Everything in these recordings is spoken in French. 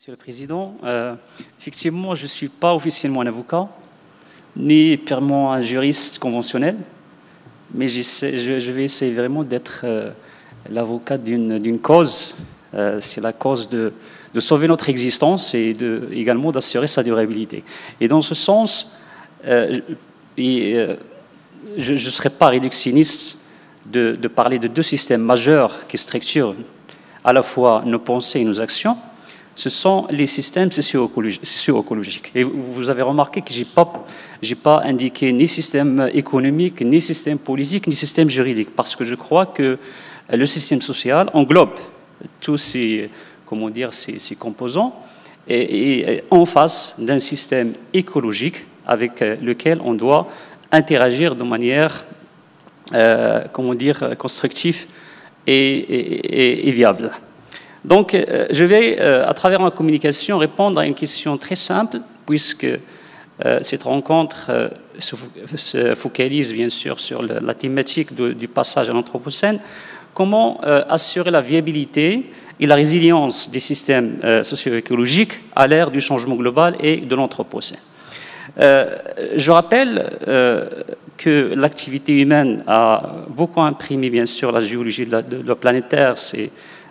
Monsieur le Président, effectivement, je ne suis pas officiellement un avocat, ni purement un juriste conventionnel, mais je vais essayer vraiment d'être l'avocat d'une cause. C'est la cause de sauver notre existence et également d'assurer sa durabilité. Et dans ce sens, je ne serai pas réductionniste de parler de deux systèmes majeurs qui structurent à la fois nos pensées et nos actions. Ce sont les systèmes socio-écologiques. Et vous avez remarqué que je n'ai pas indiqué ni système économique, ni système politique, ni système juridique, parce que je crois que le système social englobe tous ces composants et en face d'un système écologique avec lequel on doit interagir de manière constructive et viable. Donc, je vais, à travers ma communication, répondre à une question très simple, puisque cette rencontre se focalise bien sûr sur la thématique du passage à l'Anthropocène. Comment assurer la viabilité et la résilience des systèmes socio-écologiques à l'ère du changement global et de l'Anthropocène. Je rappelle que l'activité humaine a beaucoup imprimé, bien sûr, la géologie de la planétaire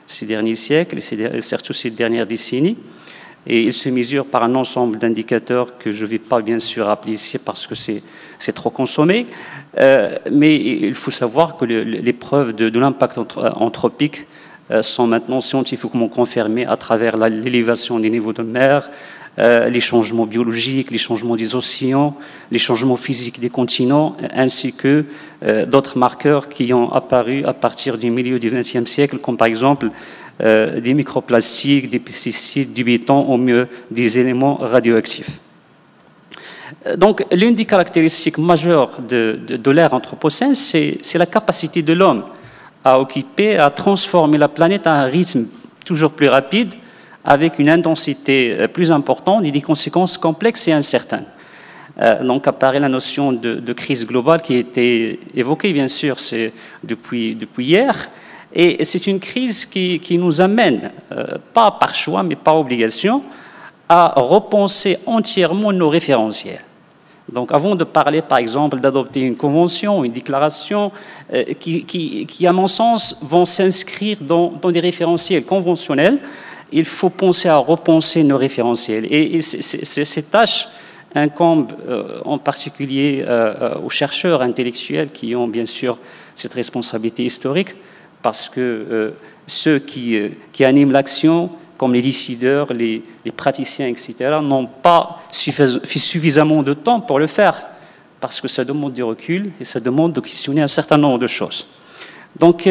ces derniers siècles et surtout ces dernières décennies. Et il se mesure par un ensemble d'indicateurs que je ne vais pas bien sûr rappeler ici parce que c'est trop consommé. Mais il faut savoir que les preuves de l'impact anthropique sont maintenant scientifiquement confirmées à travers l'élévation des niveaux de mer, les changements biologiques, les changements des océans, les changements physiques des continents, ainsi que d'autres marqueurs qui ont apparu à partir du milieu du XXe siècle, comme par exemple des microplastiques, des pesticides, du béton, au mieux des éléments radioactifs. Donc, l'une des caractéristiques majeures de l'ère anthropocène, c'est la capacité de l'homme à occuper, à transformer la planète à un rythme toujours plus rapide, avec une intensité plus importante et des conséquences complexes et incertaines. Donc apparaît la notion de crise globale qui a été évoquée, bien sûr, depuis hier. Et c'est une crise qui nous amène, pas par choix, mais par obligation, à repenser entièrement nos référentiels. Donc avant de parler, par exemple, d'adopter une convention, une déclaration, qui, à mon sens, vont s'inscrire dans des référentiels conventionnels, il faut penser à repenser nos référentiels. Et ces tâches incombent en particulier aux chercheurs intellectuels qui ont bien sûr cette responsabilité historique, parce que ceux qui animent l'action, comme les décideurs, les praticiens, etc., n'ont pas suffisamment de temps pour le faire, parce que ça demande du recul et ça demande de questionner un certain nombre de choses. Donc,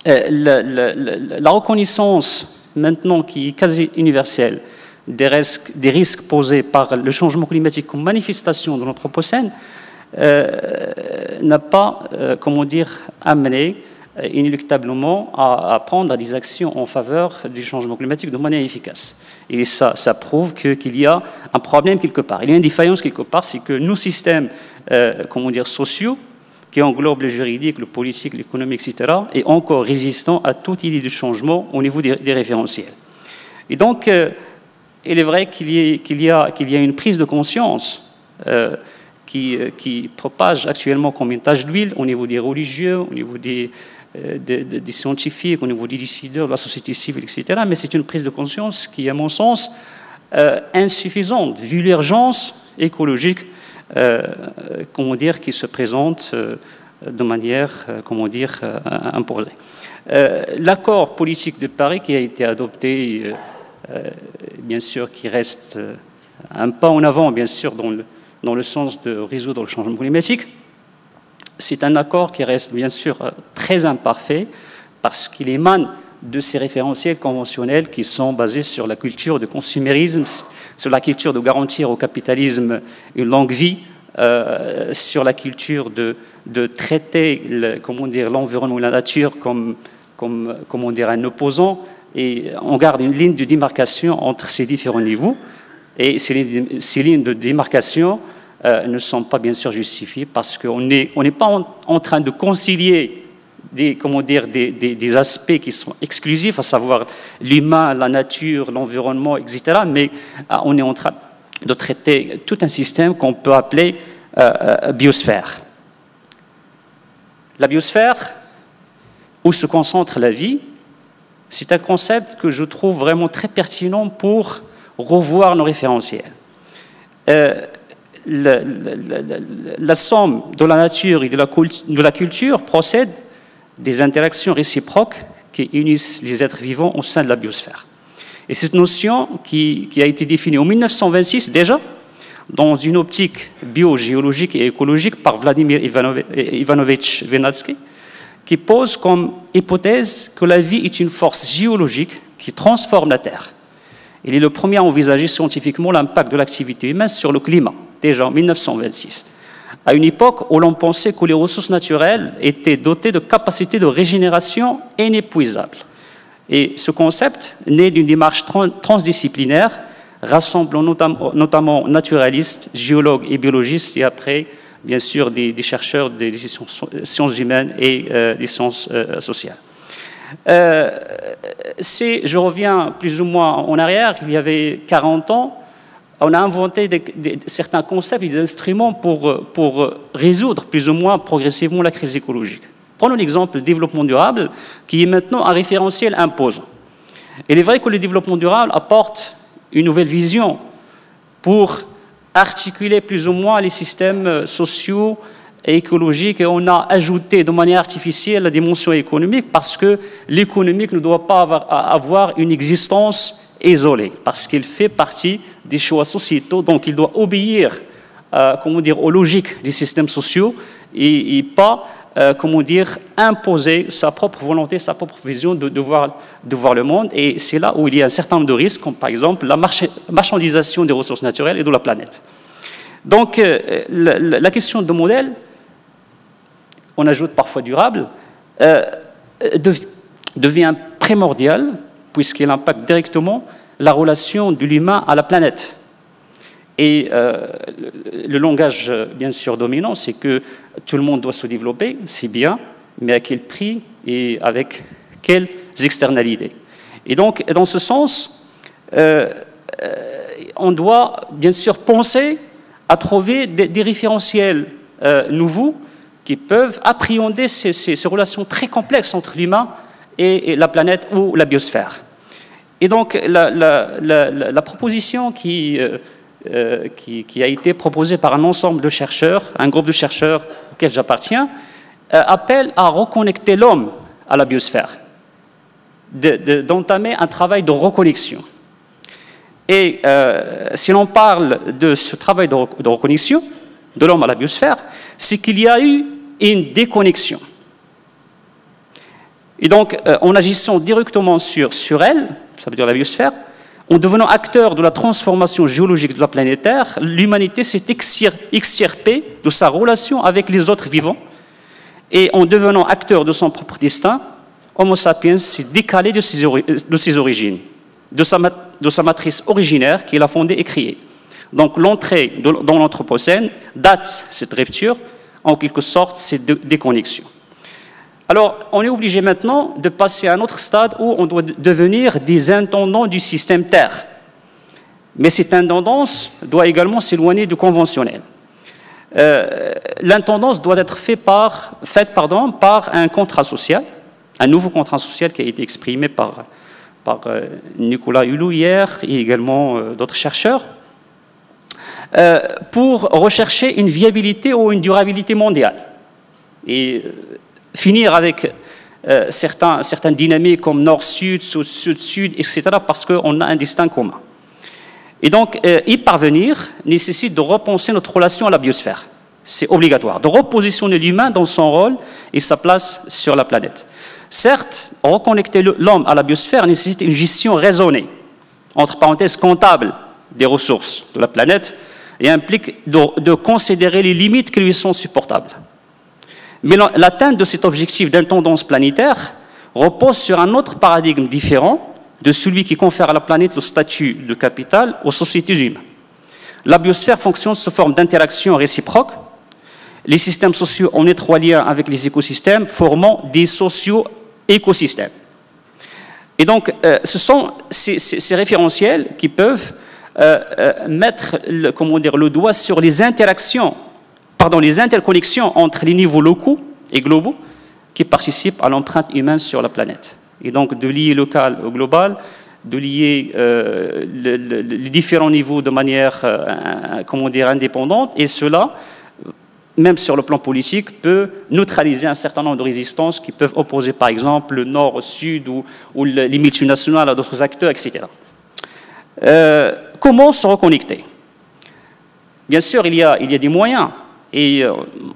la reconnaissance maintenant qui est quasi universelle des risques posés par le changement climatique comme manifestation de l'Anthropocène n'a pas, amené inéluctablement à prendre des actions en faveur du changement climatique de manière efficace. Et ça prouve qu'il y a un problème quelque part. Il y a une défaillance quelque part, c'est que nos systèmes sociaux, qui englobe le juridique, le politique, l'économique, etc., est encore résistant à toute idée de changement au niveau des référentiels. Et donc, il est vrai qu'il y a une prise de conscience qui propage actuellement comme une tache d'huile au niveau des religieux, au niveau des scientifiques, au niveau des décideurs, de la société civile, etc. Mais c'est une prise de conscience qui est, à mon sens, insuffisante, vu l'urgence écologique qui se présente de manière, imposée. L'accord politique de Paris qui a été adopté, bien sûr, qui reste un pas en avant, bien sûr, dans le sens de résoudre le changement climatique, c'est un accord qui reste, bien sûr, très imparfait, parce qu'il émane de ces référentiels conventionnels qui sont basés sur la culture de consumérisme, sur la culture de garantir au capitalisme une longue vie, sur la culture de traiter l'environnement et la nature comme un opposant, et on garde une ligne de démarcation entre ces différents niveaux, et ces lignes de démarcation ne sont pas bien sûr justifiées parce qu'on n'est pas en train de concilier des aspects qui sont exclusifs, à savoir l'humain, la nature, l'environnement, etc. Mais on est en train de traiter tout un système qu'on peut appeler biosphère. La biosphère, où se concentre la vie, c'est un concept que je trouve vraiment très pertinent pour revoir nos référentiels. La somme de la nature et de la culture procède des interactions réciproques qui unissent les êtres vivants au sein de la biosphère. Et cette notion qui a été définie en 1926 déjà, dans une optique biogéologique et écologique par Vladimir Ivanovich Vernadsky, qui pose comme hypothèse que la vie est une force géologique qui transforme la Terre. Il est le premier à envisager scientifiquement l'impact de l'activité humaine sur le climat, déjà en 1926, à une époque où l'on pensait que les ressources naturelles étaient dotées de capacités de régénération inépuisables. Et ce concept naît d'une démarche transdisciplinaire rassemblant notamment naturalistes, géologues et biologistes, et après, bien sûr, des chercheurs des sciences humaines et des sciences sociales. Je reviens plus ou moins en arrière, il y avait 40 ans, on a inventé certains concepts et des instruments pour résoudre plus ou moins progressivement la crise écologique. Prenons l'exemple du développement durable, qui est maintenant un référentiel imposant. Il est vrai que le développement durable apporte une nouvelle vision pour articuler plus ou moins les systèmes sociaux et écologiques, et on a ajouté de manière artificielle la dimension économique parce que l'économique ne doit pas avoir une existence isolée, parce qu'il fait partie des choix sociétaux, donc il doit obéir aux logiques des systèmes sociaux et pas imposer sa propre volonté, sa propre vision de voir le monde. Et c'est là où il y a un certain nombre de risques, comme par exemple la marchandisation des ressources naturelles et de la planète. Donc, la question de modèle, on ajoute parfois durable, devient primordiale, puisqu'elle impacte directement la relation de l'humain à la planète. Et le langage, bien sûr, dominant, c'est que tout le monde doit se développer, c'est bien, mais à quel prix et avec quelles externalités. Et donc, dans ce sens, on doit, bien sûr, penser à trouver des référentiels nouveaux qui peuvent appréhender ces relations très complexes entre l'humain et la planète ou la biosphère. Et donc, la proposition qui a été proposée par un ensemble de chercheurs, un groupe de chercheurs auquel j'appartiens, appelle à reconnecter l'homme à la biosphère, d'entamer un travail de reconnexion. Et si l'on parle de ce travail de reconnexion de l'homme à la biosphère, c'est qu'il y a eu une déconnexion. Et donc, en agissant directement sur elle, ça veut dire la biosphère, en devenant acteur de la transformation géologique de la planète Terre, l'humanité s'est extirpée de sa relation avec les autres vivants, et en devenant acteur de son propre destin, Homo sapiens s'est décalé de ses origines, de sa matrice originaire qu'il a fondée et créée. Donc l'entrée dans l'Anthropocène date cette rupture, en quelque sorte, cette déconnexion. Alors, on est obligé maintenant de passer à un autre stade où on doit devenir des intendants du système Terre. Mais cette intendance doit également s'éloigner du conventionnel. L'intendance doit être faite par un contrat social, un nouveau contrat social qui a été exprimé par Nicolas Hulot hier et également d'autres chercheurs, pour rechercher une viabilité ou une durabilité mondiale. Et finir avec certaines dynamiques comme nord-sud, sud-sud, etc., parce qu'on a un destin commun. Et donc, y parvenir nécessite de repenser notre relation à la biosphère. C'est obligatoire, de repositionner l'humain dans son rôle et sa place sur la planète. Certes, reconnecter l'homme à la biosphère nécessite une gestion raisonnée, entre parenthèses comptable, des ressources de la planète, et implique de considérer les limites qui lui sont supportables. Mais l'atteinte de cet objectif d'intendance planétaire repose sur un autre paradigme différent de celui qui confère à la planète le statut de capital aux sociétés humaines. La biosphère fonctionne sous forme d'interaction réciproque les systèmes sociaux en étroit lien avec les écosystèmes, formant des socio-écosystèmes. Et donc, ce sont ces référentiels qui peuvent mettre le doigt sur les interconnexions entre les niveaux locaux et globaux qui participent à l'empreinte humaine sur la planète. Et donc, de lier local au global, de lier les différents niveaux de manière indépendante, et cela, même sur le plan politique, peut neutraliser un certain nombre de résistances qui peuvent opposer, par exemple, le nord au sud ou les multinationales à d'autres acteurs, etc. Comment se reconnecter? Bien sûr, il y a des moyens, et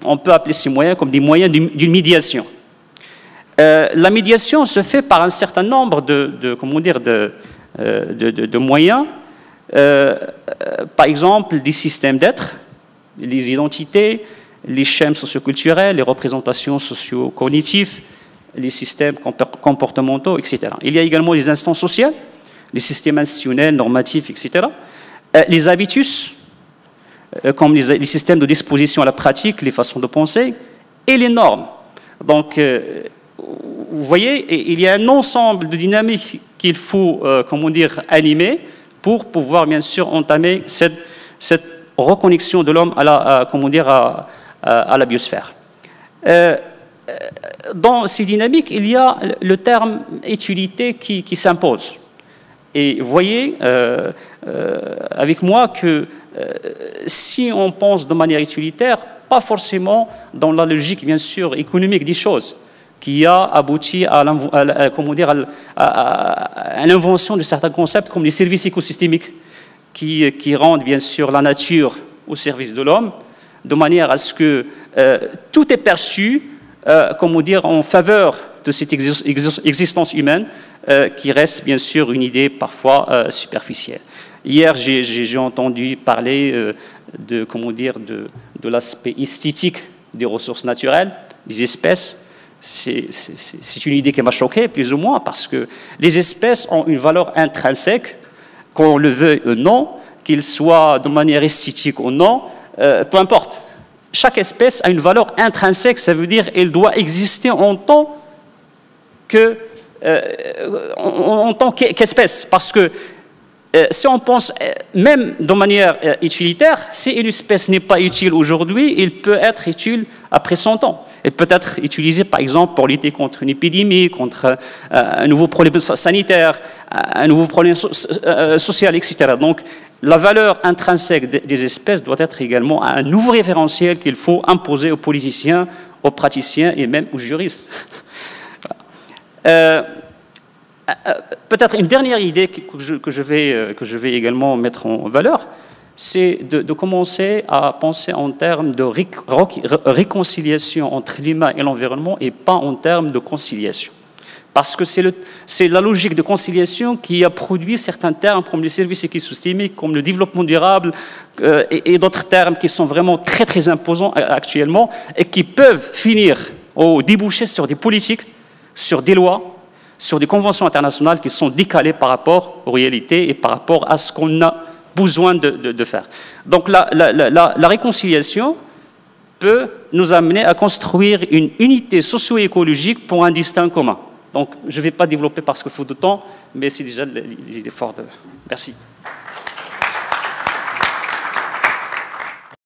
on peut appeler ces moyens comme des moyens d'une médiation. La médiation se fait par un certain nombre de moyens, par exemple des systèmes d'être, les identités, les schèmes socioculturels, les représentations socio-cognitives, les systèmes comportementaux, etc. Il y a également les instances sociales, les systèmes institutionnels, normatifs, etc. Les habitus, comme les systèmes de disposition à la pratique, les façons de penser, et les normes. Donc, vous voyez, il y a un ensemble de dynamiques qu'il faut, animer pour pouvoir, bien sûr, entamer cette reconnexion de l'homme à la biosphère. Dans ces dynamiques, il y a le terme utilité qui s'impose. Et vous voyez avec moi que si on pense de manière utilitaire, pas forcément dans la logique, bien sûr, économique des choses, qui a abouti à l'invention de certains concepts comme les services écosystémiques, qui rendent, bien sûr, la nature au service de l'homme, de manière à ce que tout est perçu, en faveur de cette existence humaine, qui reste, bien sûr, une idée parfois superficielle. Hier, j'ai entendu parler de l'aspect esthétique des ressources naturelles, des espèces. C'est une idée qui m'a choqué, plus ou moins, parce que les espèces ont une valeur intrinsèque, qu'on le veuille ou non, qu'il soit de manière esthétique ou non, peu importe. Chaque espèce a une valeur intrinsèque, ça veut dire qu'elle doit exister en tant qu'espèce. Parce que si on pense même de manière utilitaire, si une espèce n'est pas utile aujourd'hui, elle peut être utile après 100 ans. Elle peut être utilisée, par exemple, pour lutter contre une épidémie, contre un nouveau problème sanitaire, un nouveau problème social, etc. Donc, la valeur intrinsèque des espèces doit être également un nouveau référentiel qu'il faut imposer aux politiciens, aux praticiens et même aux juristes. Peut-être une dernière idée que je vais également mettre en valeur, c'est de commencer à penser en termes de réconciliation entre l'humain et l'environnement et pas en termes de conciliation. Parce que c'est la logique de conciliation qui a produit certains termes comme les services écosystémiques, comme le développement durable et d'autres termes qui sont vraiment très, très imposants actuellement et qui peuvent finir ou déboucher sur des politiques, sur des lois, sur des conventions internationales qui sont décalées par rapport aux réalités et par rapport à ce qu'on a besoin de faire. Donc la réconciliation peut nous amener à construire une unité socio-écologique pour un destin commun. Donc je ne vais pas développer parce qu'il faut du temps, mais c'est déjà les efforts de... Merci.